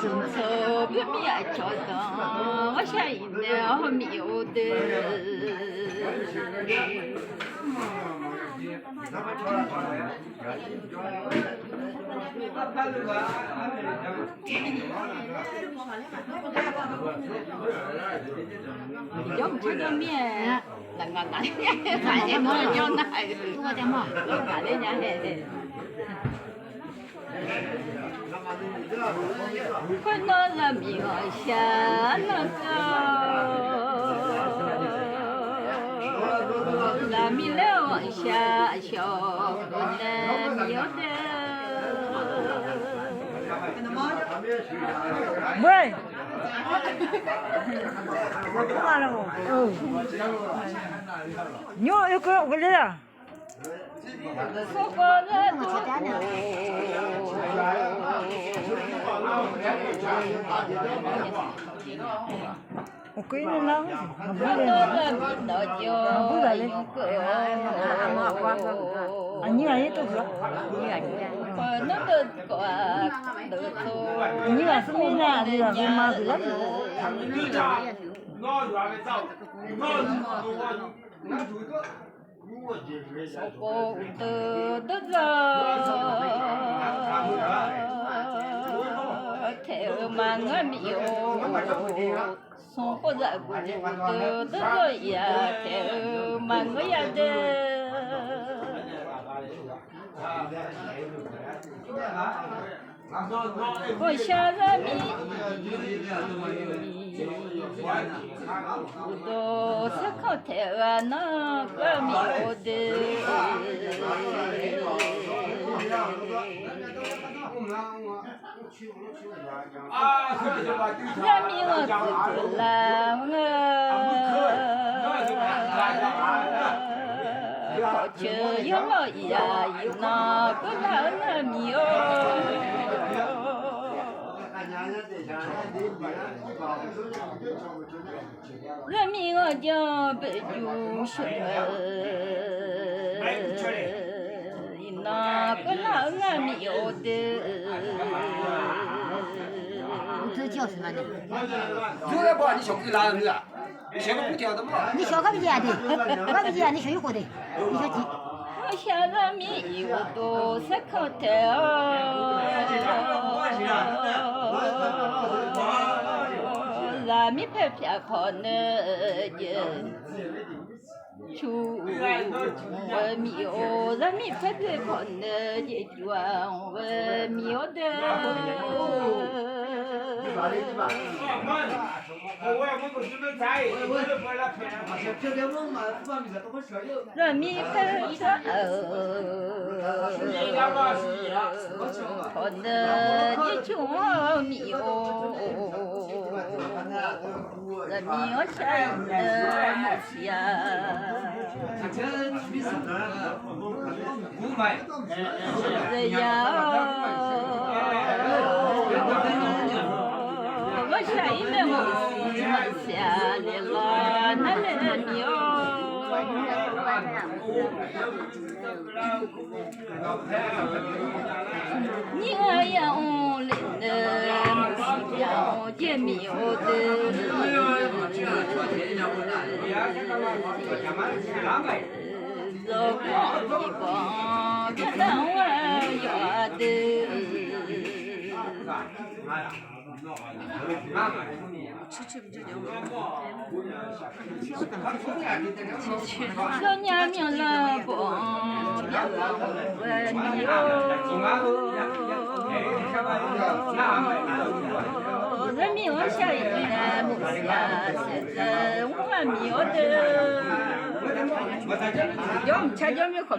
手别面朝灯，我下一年我没有的。要不吃个面，那个哪里反正我要拿，我的妈，哪里呢？看到了没有下那个，那米来往下小不能没有的。喂，干嘛了我？你要个我来啊？说过了多。我给你拿，我到了米到就啊，你看也都是，我那个都走。你看是没呢，你看是嘛是的。我得着，太慢我没有，生活在过得着呀，太慢我也得。我想着你，我都是靠台湾那个苗的。人民我自己来我，好久有老呀，有那个老苗。人民我叫不就学，那个老苗的。这叫什么呢？有点不，你小鬼哪样子啊？你小个不掉的嘛？你小个不见的，我不见你小一伙的，你小几？我想人民有多少口头？人民拍片靠那人。出我没有人民拍片靠那一转我没有的。人民拍片靠那一转我没有。人民我想的没下。这样，我下一年我是下来了，那来苗。你我养来的，养也没有的。走光一光，别让我要的。老娘命了不，别忘我你哦。人民我下一年不下，现在我没有的。要么吃点没好。